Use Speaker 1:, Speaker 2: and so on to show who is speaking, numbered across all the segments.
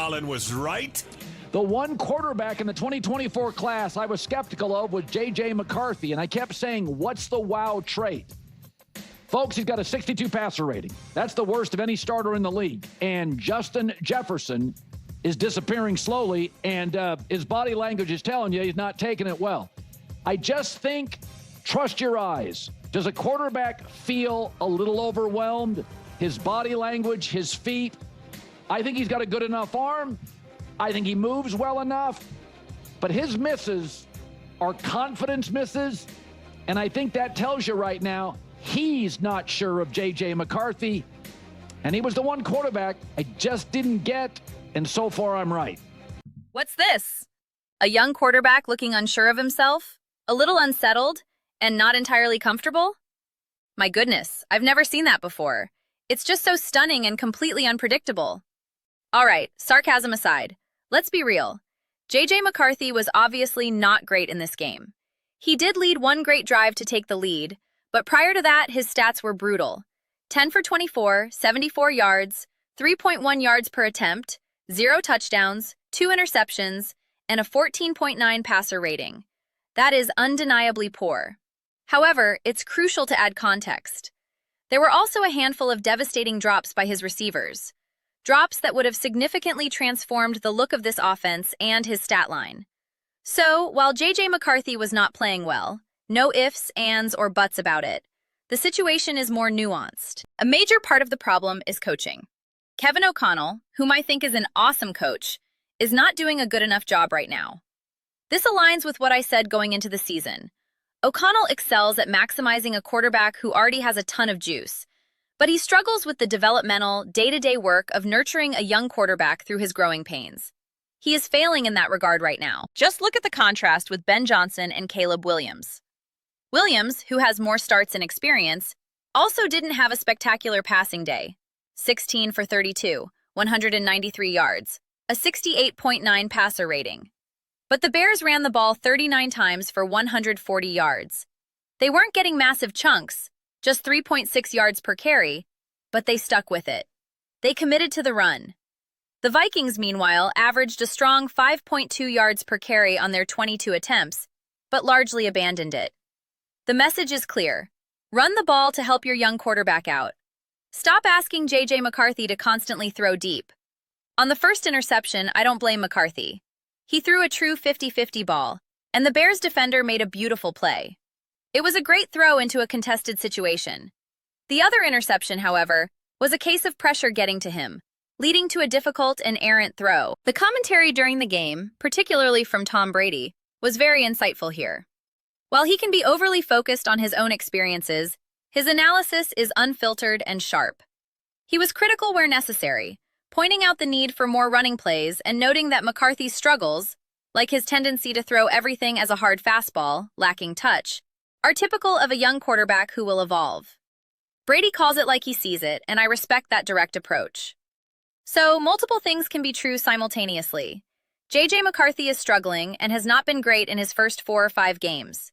Speaker 1: Colin was right.
Speaker 2: The one quarterback in the 2024 class I was skeptical of was J.J. McCarthy, and I kept saying, what's the wow trait? Folks, he's got a 62 passer rating. That's the worst of any starter in the league. And Justin Jefferson is disappearing slowly, and his body language is telling you he's not taking it well. I just think, trust your eyes. Does a quarterback feel a little overwhelmed? His body language, his feet. I think he's got a good enough arm. I think he moves well enough. But his misses are confidence misses. And I think that tells you right now he's not sure of J.J. McCarthy. And he was the one quarterback I just didn't get. And so far, I'm right.
Speaker 3: What's this? A young quarterback looking unsure of himself? A little unsettled? And not entirely comfortable? My goodness, I've never seen that before. It's just so stunning and completely unpredictable. All right, sarcasm aside, let's be real. J.J. McCarthy was obviously not great in this game. He did lead one great drive to take the lead, but prior to that, his stats were brutal. 10 for 24, 74 yards, 3.1 yards per attempt, 0 touchdowns, 2 interceptions, and a 14.9 passer rating. That is undeniably poor. However, it's crucial to add context. There were also a handful of devastating drops by his receivers. Drops that would have significantly transformed the look of this offense and his stat line. So, while J.J. McCarthy was not playing well, no ifs, ands, or buts about it, the situation is more nuanced. A major part of the problem is coaching. Kevin O'Connell, whom I think is an awesome coach, is not doing a good enough job right now. This aligns with what I said going into the season. O'Connell excels at maximizing a quarterback who already has a ton of juice, but he struggles with the developmental, day-to-day work of nurturing a young quarterback through his growing pains. He is failing in that regard right now. Just look at the contrast with Ben Johnson and Caleb Williams. Williams, who has more starts and experience, also didn't have a spectacular passing day. 16 for 32, 193 yards, a 68.9 passer rating. But the Bears ran the ball 39 times for 140 yards. They weren't getting massive chunks, just 3.6 yards per carry, but they stuck with it. They committed to the run. The Vikings, meanwhile, averaged a strong 5.2 yards per carry on their 22 attempts, but largely abandoned it. The message is clear. Run the ball to help your young quarterback out. Stop asking J.J. McCarthy to constantly throw deep. On the first interception, I don't blame McCarthy. He threw a true 50-50 ball, and the Bears defender made a beautiful play. It was a great throw into a contested situation. The other interception, however, was a case of pressure getting to him, leading to a difficult and errant throw. The commentary during the game, particularly from Tom Brady, was very insightful here. While he can be overly focused on his own experiences, his analysis is unfiltered and sharp. He was critical where necessary, pointing out the need for more running plays and noting that McCarthy's struggles, like his tendency to throw everything as a hard fastball, lacking touch, are typical of a young quarterback who will evolve. Brady calls it like he sees it, and I respect that direct approach. So, multiple things can be true simultaneously. J.J. McCarthy is struggling and has not been great in his first 4 or 5 games.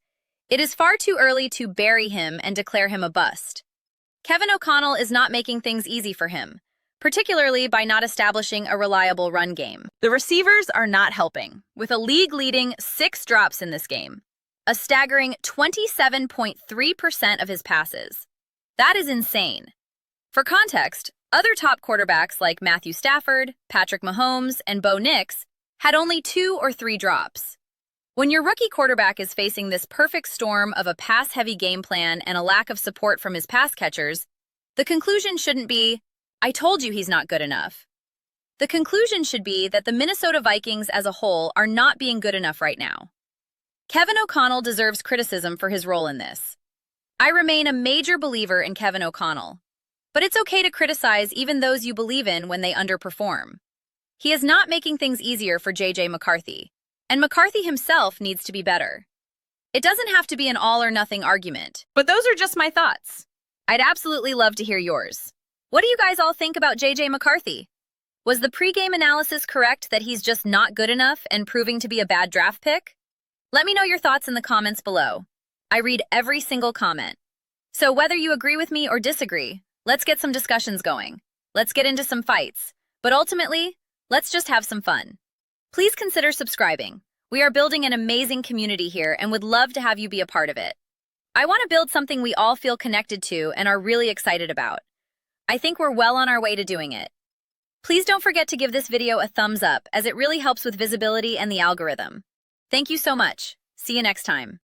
Speaker 3: It is far too early to bury him and declare him a bust. Kevin O'Connell is not making things easy for him, particularly by not establishing a reliable run game. The receivers are not helping, with a league-leading 6 drops in this game, a staggering 27.3% of his passes. That is insane. For context, other top quarterbacks like Matthew Stafford, Patrick Mahomes, and Bo Nix had only 2 or 3 drops. When your rookie quarterback is facing this perfect storm of a pass-heavy game plan and a lack of support from his pass catchers, the conclusion shouldn't be, I told you he's not good enough. The conclusion should be that the Minnesota Vikings as a whole are not being good enough right now. Kevin O'Connell deserves criticism for his role in this. I remain a major believer in Kevin O'Connell, but it's okay to criticize even those you believe in when they underperform. He is not making things easier for J.J. McCarthy, and McCarthy himself needs to be better. It doesn't have to be an all-or-nothing argument, but those are just my thoughts. I'd absolutely love to hear yours. What do you guys all think about J.J. McCarthy? Was the pregame analysis correct that he's just not good enough and proving to be a bad draft pick? Let me know your thoughts in the comments below. I read every single comment. So whether you agree with me or disagree, let's get some discussions going. Let's get into some fights. But ultimately, Let's just have some fun. Please consider subscribing. We are building an amazing community here and would love to have you be a part of it. I want to build something we all feel connected to and are really excited about. I think we're well on our way to doing it. Please don't forget to give this video a thumbs up as it really helps with visibility and the algorithm. Thank you so much. See you next time.